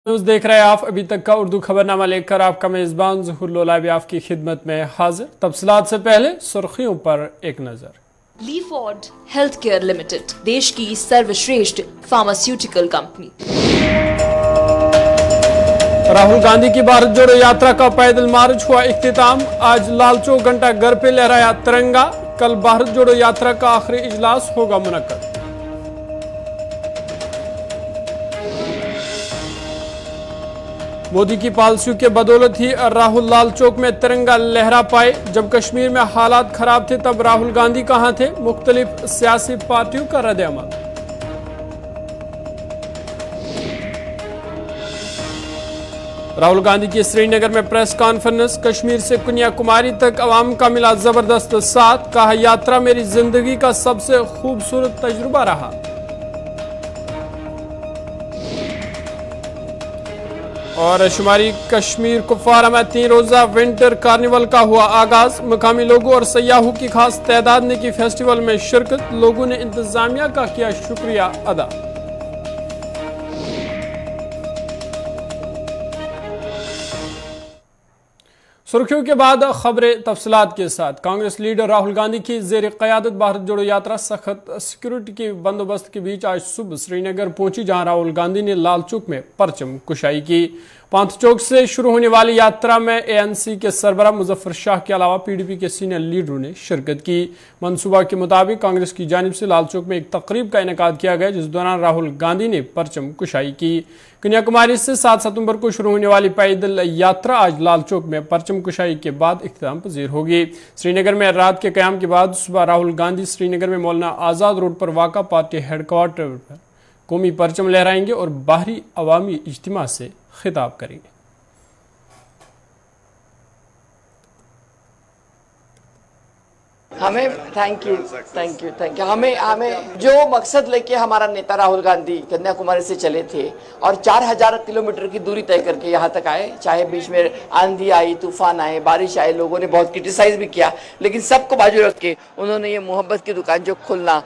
News देख रहे हैं आप। अभी तक का उर्दू खबरनामा लेकर आपका मेजबान ज़हूर लोला भी आपकी खिदमत में हाजिर। तफसीलात से पहले सुर्खियों पर एक नजर। ली फॉर्ड हेल्थ केयर लिमिटेड देश की सर्वश्रेष्ठ फार्मास्यूटिकल कंपनी। राहुल गांधी की भारत जोड़ो यात्रा का पैदल मार्च हुआ इख्तिताम। आज लाल चौक घंटा घर पे लहराया तिरंगा। कल भारत जोड़ो यात्रा का आखिरी इजलास होगा मुनक्कद। मोदी की पॉलिसियों के बदौलत ही राहुल लाल चौक में तिरंगा लहरा पाए। जब कश्मीर में हालात खराब थे तब राहुल गांधी कहां थे? मुख्तलिफ सियासी पार्टियों का रद्द-ए-अमल। राहुल गांधी की श्रीनगर में प्रेस कॉन्फ्रेंस। कश्मीर से कन्याकुमारी तक अवाम का मिला जबरदस्त साथ। कहा, यात्रा मेरी जिंदगी का सबसे खूबसूरत तजुर्बा रहा। और शुमारी कश्मीर कुपवारा में 3 रोजा विंटर कार्निवल का हुआ आगाज। मुकामी लोगों और सयाहों की खास तादाद ने की फेस्टिवल में शिरकत। लोगों ने इंतजामिया का किया शुक्रिया अदा। सुर्खियों के बाद खबरें तफसीलात के साथ। कांग्रेस लीडर राहुल गांधी की जेर क़यादत भारत जोड़ो यात्रा सख्त सिक्योरिटी के बंदोबस्त के बीच आज सुबह श्रीनगर पहुंची, जहां राहुल गांधी ने लाल चौक में परचम कुशाई की। पांथ चौक से शुरू होने वाली यात्रा में एएनसी के सरबराह मुजफ्फर शाह के अलावा पीडीपी के सीनियर लीडरों ने शिरकत की। मंसूबा के मुताबिक कांग्रेस की जानिब से लाल चौक में एक तकरीब का इनेकाद किया गया, जिस दौरान राहुल गांधी ने परचम कुशाई की। कन्याकुमारी से 7 सितंबर को शुरू होने वाली पैदल यात्रा आज लाल चौक में परचम कुशाई के बाद इख्तिताम पजीर होगी। श्रीनगर में रात के क़याम के बाद सुबह राहुल गांधी श्रीनगर में मौलाना आज़ाद रोड पर वाक़ा पार्टी हेडक्वार्टर पर कौमी परचम लहराएंगे और बाहरी अवामी इज्तिमा से खिताब करेंगे। हमें थैंक यू। हमें जो मकसद लेके हमारा नेता राहुल गांधी कन्याकुमारी से चले थे और 4000 किलोमीटर की दूरी तय करके यहाँ तक आए, चाहे बीच में आंधी आई, तूफान आए, बारिश आए, लोगों ने बहुत क्रिटिसाइज भी किया, लेकिन सबको बाजू रख के उन्होंने ये मोहब्बत की दुकान जो खुलना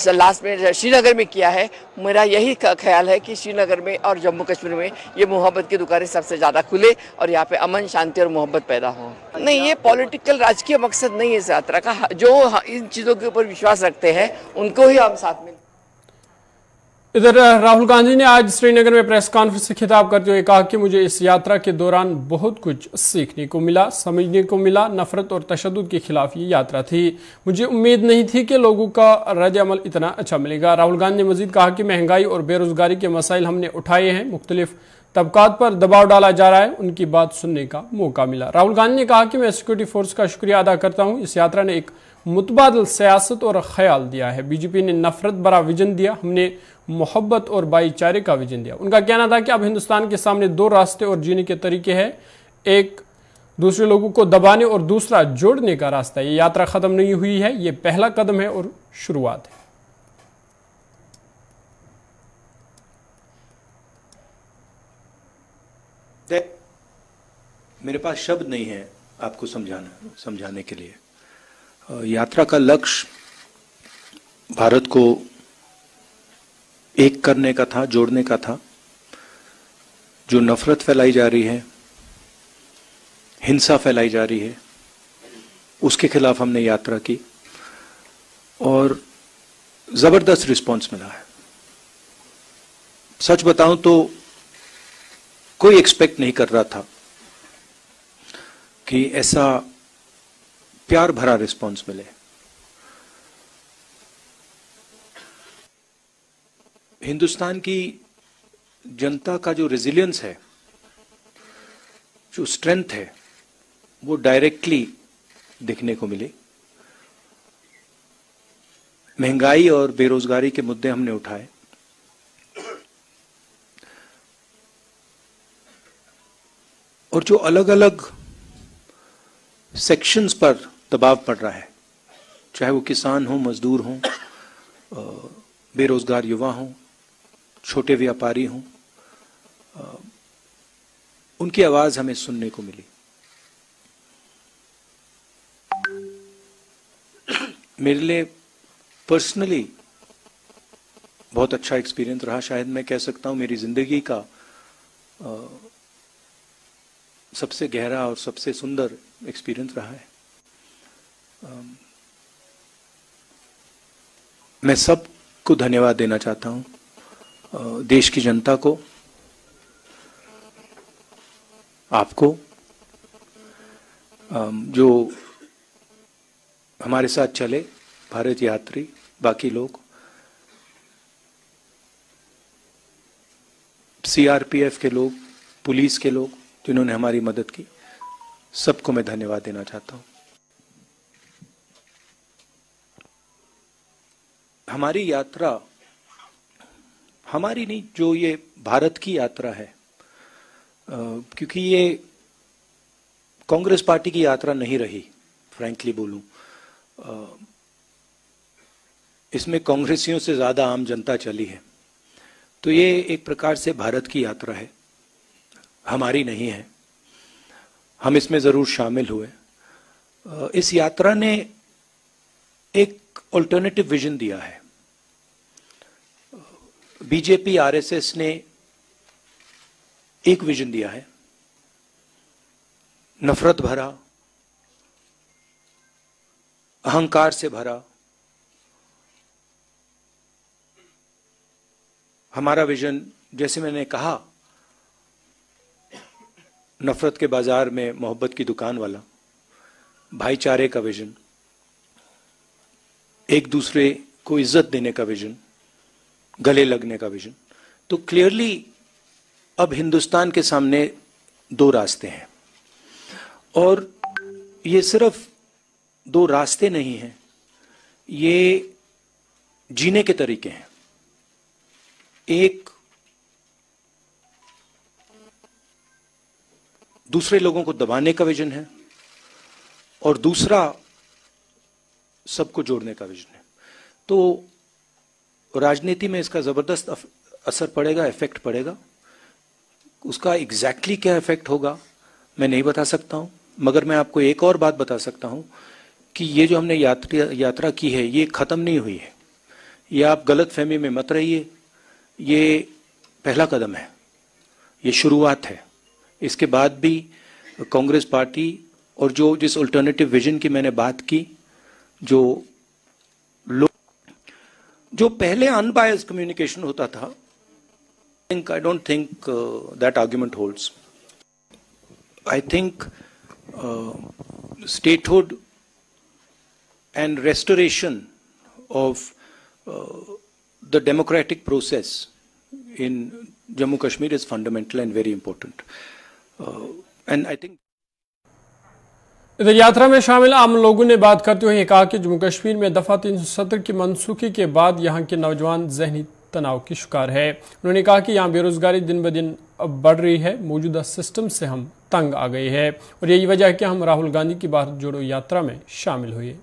लास्ट में श्रीनगर में किया है। मेरा यही ख्याल है कि श्रीनगर में और जम्मू कश्मीर में ये मोहब्बत की दुकानें सबसे ज़्यादा खुले और यहाँ पे अमन, शांति और मोहब्बत पैदा हो। नहीं, ये पॉलिटिकल राजकीय मकसद नहीं है इस यात्रा का। जो इन चीज़ों के ऊपर विश्वास रखते हैं उनको ही हम साथ में। इधर राहुल गांधी ने आज श्रीनगर में प्रेस कॉन्फ्रेंस से खिताब करते हुए कहा कि मुझे इस यात्रा के दौरान बहुत कुछ सीखने को मिला, समझने को मिला। नफरत और तशद्दुद के खिलाफ ये यात्रा थी। मुझे उम्मीद नहीं थी कि लोगों का रद्द-ए-अमल इतना अच्छा मिलेगा। राहुल गांधी ने मजीद कहा कि महंगाई और बेरोजगारी के मसाइल हमने उठाए हैं, मुख्तलिफ तबकात पर दबाव डाला जा रहा है, उनकी बात सुनने का मौका मिला। राहुल गांधी ने कहा कि मैं सिक्योरिटी फोर्स का शुक्रिया अदा करता हूँ। इस यात्रा ने एक मुतबादिल सियासत और ख्याल दिया है। बीजेपी ने नफरत भरा विजन दिया, हमने मोहब्बत और भाईचारे का विजन दिया। उनका कहना था कि अब हिंदुस्तान के सामने 2 रास्ते और जीने के तरीके हैं, एक दूसरे लोगों को दबाने और दूसरा जोड़ने का रास्ता। ये यात्रा खत्म नहीं हुई है, ये पहला कदम है और शुरुआत है। मेरे पास शब्द नहीं है आपको समझाने के लिए। यात्रा का लक्ष्य भारत को एक करने का था, जोड़ने का था। जो नफरत फैलाई जा रही है, हिंसा फैलाई जा रही है, उसके खिलाफ हमने यात्रा की और जबरदस्त रिस्पांस मिला है। सच बताऊं तो कोई एक्सपेक्ट नहीं कर रहा था कि ऐसा प्यार भरा रिस्पांस मिले। हिंदुस्तान की जनता का जो रेजिलियंस है, जो स्ट्रेंथ है, वो डायरेक्टली दिखने को मिली। महंगाई और बेरोजगारी के मुद्दे हमने उठाए। और जो अलग अलग सेक्शंस पर दबाव पड़ रहा है, चाहे वो किसान हो, मजदूर हो, बेरोजगार युवा हो, छोटे व्यापारी हों, उनकी आवाज हमें सुनने को मिली। मेरे लिए पर्सनली बहुत अच्छा एक्सपीरियंस रहा। शायद मैं कह सकता हूं मेरी जिंदगी का सबसे गहरा और सबसे सुंदर एक्सपीरियंस रहा है। मैं सबको धन्यवाद देना चाहता हूँ, देश की जनता को, आपको, जो हमारे साथ चले, भारत यात्री, बाकी लोग, सीआरपीएफ के लोग, पुलिस के लोग जिन्होंने हमारी मदद की, सबको मैं धन्यवाद देना चाहता हूं। हमारी यात्रा, हमारी नहीं, जो ये भारत की यात्रा है, क्योंकि ये कांग्रेस पार्टी की यात्रा नहीं रही, फ्रैंकली बोलूं, इसमें कांग्रेसियों से ज्यादा आम जनता चली है, तो ये एक प्रकार से भारत की यात्रा है, हमारी नहीं है। हम इसमें जरूर शामिल हुए। इस यात्रा ने एक अल्टरनेटिव विजन दिया है। बीजेपी आरएसएस ने एक विजन दिया है, नफरत भरा, अहंकार से भरा। हमारा विजन, जैसे मैंने कहा, नफरत के बाजार में मोहब्बत की दुकान वाला, भाईचारे का विजन, एक दूसरे को इज्जत देने का विजन, गले लगने का विजन। तो क्लियरली अब हिंदुस्तान के सामने दो रास्ते हैं, और ये सिर्फ दो रास्ते नहीं हैं, ये जीने के तरीके हैं। एक दूसरे लोगों को दबाने का विजन है, और दूसरा सबको जोड़ने का विजन है। तो राजनीति में इसका जबरदस्त असर पड़ेगा, इफेक्ट पड़ेगा। उसका एग्जैक्टली क्या इफेक्ट होगा मैं नहीं बता सकता हूं, मगर मैं आपको एक और बात बता सकता हूं कि ये जो हमने यात्रा की है, ये खत्म नहीं हुई है। ये आप गलत फहमी में मत रहिए, ये पहला कदम है, ये शुरुआत है। इसके बाद भी कांग्रेस पार्टी और जिस अल्टरनेटिव विजन की मैंने बात की, जो पहले अनबायस्ड कम्युनिकेशन होता था, I don't think that argument holds. I think statehood and restoration of the democratic process in Jammu Kashmir is fundamental and very important. And I think इधर यात्रा में शामिल आम लोगों ने बात करते हुए कहा कि जम्मू कश्मीर में दफा 370 की मनसूखी के बाद यहां के नौजवान जहनी तनाव की शिकार है। उन्होंने कहा कि यहां बेरोजगारी दिन ब दिन बढ़ रही है, मौजूदा सिस्टम से हम तंग आ गए हैं, और यही वजह है कि हम राहुल गांधी की भारत जोड़ो यात्रा में शामिल हुए।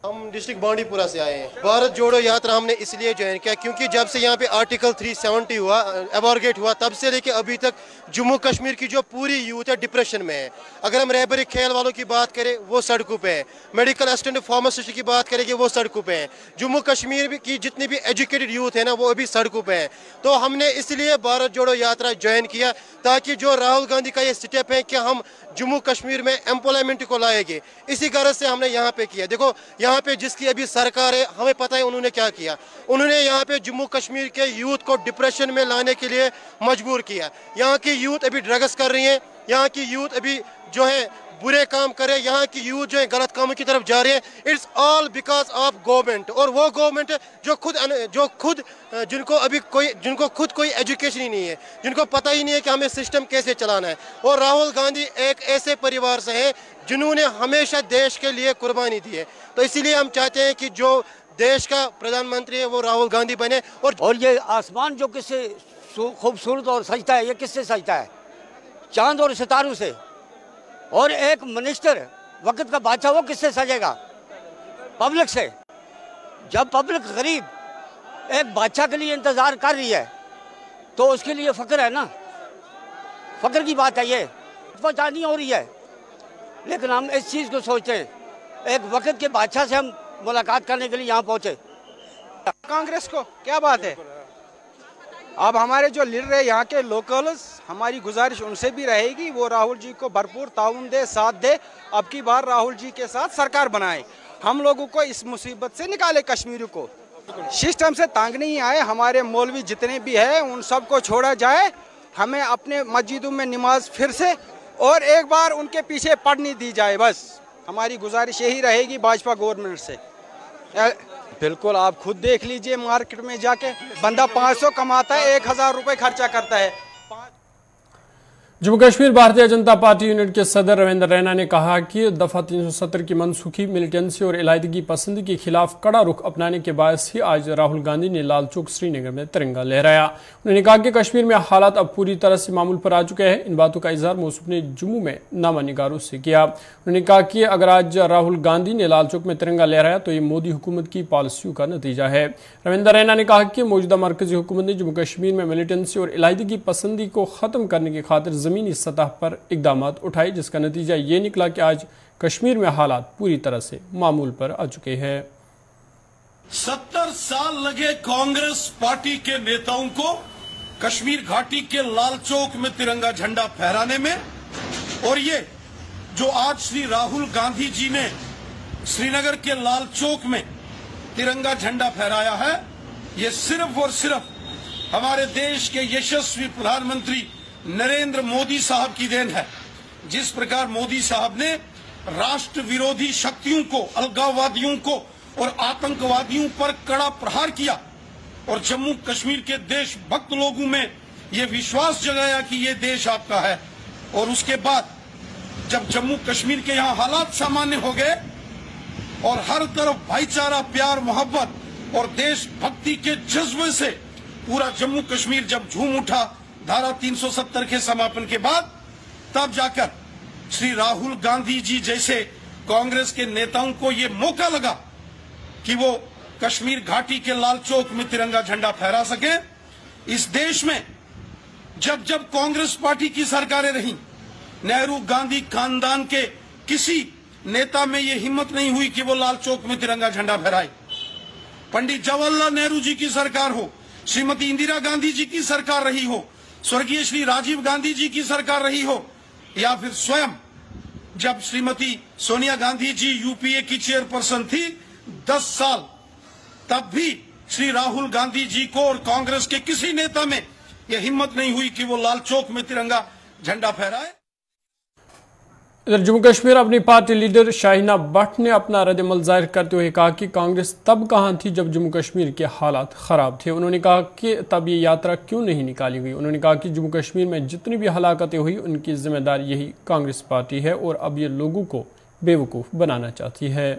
हम डिस्ट्रिक्ट बांडीपुरा से आए हैं। भारत जोड़ो यात्रा हमने इसलिए ज्वाइन किया क्योंकि जब से यहाँ पे आर्टिकल 370 हुआ, एबॉर्गेट हुआ, तब से लेके अभी तक जम्मू कश्मीर की जो पूरी यूथ है डिप्रेशन में है। अगर हम रहबरी खेल वालों की बात करें, वो सड़कों पे है। मेडिकल असिस्टेंट फार्मासिस्ट की बात करेंगे, वो सड़कों पे है। जम्मू कश्मीर की जितनी भी एजुकेटेड यूथ है ना, वो अभी सड़कों पे है। तो हमने इसलिए भारत जोड़ो यात्रा ज्वाइन किया ताकि जो राहुल गांधी का ये स्टेप है कि हम जम्मू कश्मीर में एम्प्लॉयमेंट को लाएंगे, इसी गर्ज से हमने यहाँ पे किया। देखो यहाँ पे जिसकी अभी सरकार है, हमें पता है उन्होंने क्या किया। उन्होंने यहाँ पे जम्मू कश्मीर के यूथ को डिप्रेशन में लाने के लिए मजबूर किया। यहाँ की यूथ अभी ड्रग्स कर रही है, यहाँ की यूथ अभी जो है बुरे काम करे, यहाँ की यूथ जो है गलत कामों की तरफ जा रहे हैं। It's all because of government, और वो गवर्नमेंट जिनको खुद कोई एजुकेशन ही नहीं है, जिनको पता ही नहीं है कि हमें सिस्टम कैसे चलाना है। और राहुल गांधी एक ऐसे परिवार से है जिन्होंने हमेशा देश के लिए कुर्बानी दी है। तो इसीलिए हम चाहते हैं कि जो देश का प्रधानमंत्री है वो राहुल गांधी बने। और ये आसमान जो किससे खूबसूरत और सजता है, ये किससे सजता है? चांद और सितारों से। और एक मिनिस्टर, वक्त का बादशाह, वो किससे सजेगा? पब्लिक से। जब पब्लिक गरीब एक बादशाह के लिए इंतजार कर रही है तो उसके लिए फख्र है ना, फख्र की बात है। ये पहुँचानी हो रही है, लेकिन हम इस चीज़ को सोचते हैं, एक वक्त के बादशाह से हम मुलाकात करने के लिए यहाँ पहुँचे। कांग्रेस को क्या बात है, अब हमारे जो लीडर है यहाँ के लोकल्स, हमारी गुजारिश उनसे भी रहेगी वो राहुल जी को भरपूर ताउन दे, साथ दे। अब की बार राहुल जी के साथ सरकार बनाए, हम लोगों को इस मुसीबत से निकाले, कश्मीर को सिस्टम से तंग नहीं आए। हमारे मौलवी जितने भी हैं उन सबको छोड़ा जाए, हमें अपने मस्जिदों में नमाज फिर से और एक बार उनके पीछे पढ़नी दी जाए। बस हमारी गुजारिश यही रहेगी भाजपा गवर्नमेंट से। बिल्कुल, आप खुद देख लीजिए, मार्केट में जाके बंदा 500 कमाता है, 1000 रुपये खर्चा करता है। जम्मू कश्मीर भारतीय जनता पार्टी यूनिट के सदर रविंद्र रैना ने कहा कि दफा 370 की मनसूखी, मिलिटेंसी और इलायदगी पसंदी के खिलाफ कड़ा रुख अपनाने के बायस ही आज राहुल गांधी ने लाल चौक श्रीनगर में तिरंगा लहराया। उन्होंने कहा कि कश्मीर में हालात अब पूरी तरह से मामूल पर आ चुके हैं। इन बातों का इजहार मौसूफ ने जम्मू में नामा निगारों से किया। उन्होंने कहा कि अगर आज राहुल गांधी ने लाल चौक में तिरंगा लहराया तो ये मोदी हुकूमत की पॉलिसियों का नतीजा है। रविंद्र रैना ने कहा कि मौजूदा मरकजी हुकूमत ने जम्मू कश्मीर में मिलिटेंसी और इलायगी पसंदी को खत्म करने की खातिर जमीनी सतह पर इकदाम उठाए, जिसका नतीजा ये निकला कि आज कश्मीर में हालात पूरी तरह से मामूल पर आ चुके हैं। 70 साल लगे कांग्रेस पार्टी के नेताओं को कश्मीर घाटी के लाल चौक में तिरंगा झंडा फहराने में, और ये जो आज श्री राहुल गांधी जी ने श्रीनगर के लाल चौक में तिरंगा झंडा फहराया है, ये सिर्फ और सिर्फ हमारे देश के यशस्वी प्रधानमंत्री नरेंद्र मोदी साहब की देन है। जिस प्रकार मोदी साहब ने राष्ट्र विरोधी शक्तियों को, अलगाववादियों को और आतंकवादियों पर कड़ा प्रहार किया और जम्मू कश्मीर के देशभक्त लोगों में ये विश्वास जगाया कि ये देश आपका है, और उसके बाद जब जम्मू कश्मीर के यहाँ हालात सामान्य हो गए और हर तरफ भाईचारा, प्यार, मोहब्बत और देशभक्ति के जज्बे से पूरा जम्मू कश्मीर जब झूम उठा धारा 370 के समापन के बाद, तब जाकर श्री राहुल गांधी जी जैसे कांग्रेस के नेताओं को ये मौका लगा कि वो कश्मीर घाटी के लाल चौक में तिरंगा झंडा फहरा सके। इस देश में जब जब कांग्रेस पार्टी की सरकारें रहीं, नेहरू गांधी खानदान के किसी नेता में ये हिम्मत नहीं हुई कि वो लाल चौक में तिरंगा झंडा फहराए। पंडित जवाहरलाल नेहरू जी की सरकार हो, श्रीमती इंदिरा गांधी जी की सरकार रही हो, स्वर्गीय श्री राजीव गांधी जी की सरकार रही हो, या फिर स्वयं जब श्रीमती सोनिया गांधी जी यूपीए की चेयरपर्सन थी 10 साल, तब भी श्री राहुल गांधी जी को और कांग्रेस के किसी नेता में यह हिम्मत नहीं हुई कि वो लाल चौक में तिरंगा झंडा फहराए। इधर जम्मू कश्मीर अपनी पार्टी लीडर शाहीना भट्ट ने अपना रद्द-ए-अमल जाहिर करते हुए कहा कि कांग्रेस तब कहां थी जब जम्मू कश्मीर के हालात खराब थे। उन्होंने कहा कि तब ये यात्रा क्यों नहीं निकाली गई। उन्होंने कहा कि जम्मू कश्मीर में जितनी भी हलाकतें हुई उनकी जिम्मेदार यही कांग्रेस पार्टी है और अब ये लोगों को बेवकूफ़ बनाना चाहती है।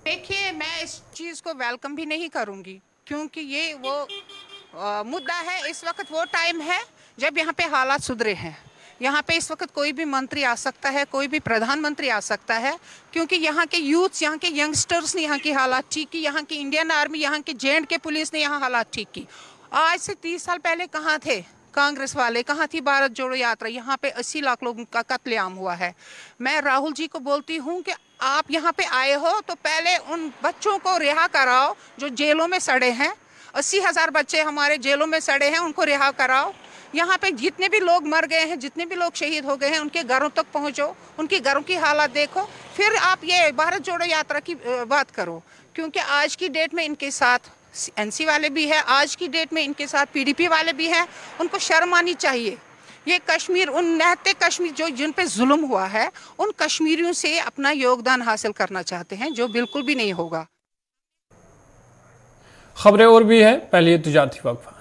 देखिए, मैं इस चीज़ को वेलकम भी नहीं करूँगी, क्योंकि ये वो मुद्दा है। इस वक्त वो टाइम है जब यहाँ पे हालात सुधरे हैं। यहाँ पे इस वक्त कोई भी मंत्री आ सकता है, कोई भी प्रधानमंत्री आ सकता है, क्योंकि यहाँ के यूथ्स, यहाँ के यंगस्टर्स ने यहाँ की हालात ठीक की। यहाँ की इंडियन आर्मी, यहाँ की J&K पुलिस ने यहाँ हालात ठीक की। आज से 30 साल पहले कहाँ थे कांग्रेस वाले, कहाँ थी भारत जोड़ो यात्रा? यहाँ पे 80 लाख लोगों का कत्लेआम हुआ है। मैं राहुल जी को बोलती हूँ कि आप यहाँ पे आए हो तो पहले उन बच्चों को रिहा कराओ जो जेलों में सड़े हैं। 80,000 बच्चे हमारे जेलों में सड़े हैं, उनको रिहा कराओ। यहाँ पे जितने भी लोग मर गए हैं, जितने भी लोग शहीद हो गए हैं, उनके घरों तक पहुँचो, उनके घरों की हालात देखो, फिर आप ये भारत जोड़ो यात्रा की बात करो। क्योंकि आज की डेट में इनके साथ NC वाले भी है, आज की डेट में इनके साथ PDP वाले भी हैं। उनको शर्म आनी चाहिए। ये कश्मीर, उन निहत्ते कश्मीर जो जिन पे जुल्म हुआ है, उन कश्मीरियों से अपना योगदान हासिल करना चाहते हैं, जो बिल्कुल भी नहीं होगा। खबरें और भी है, पहले तजारती वक्फा।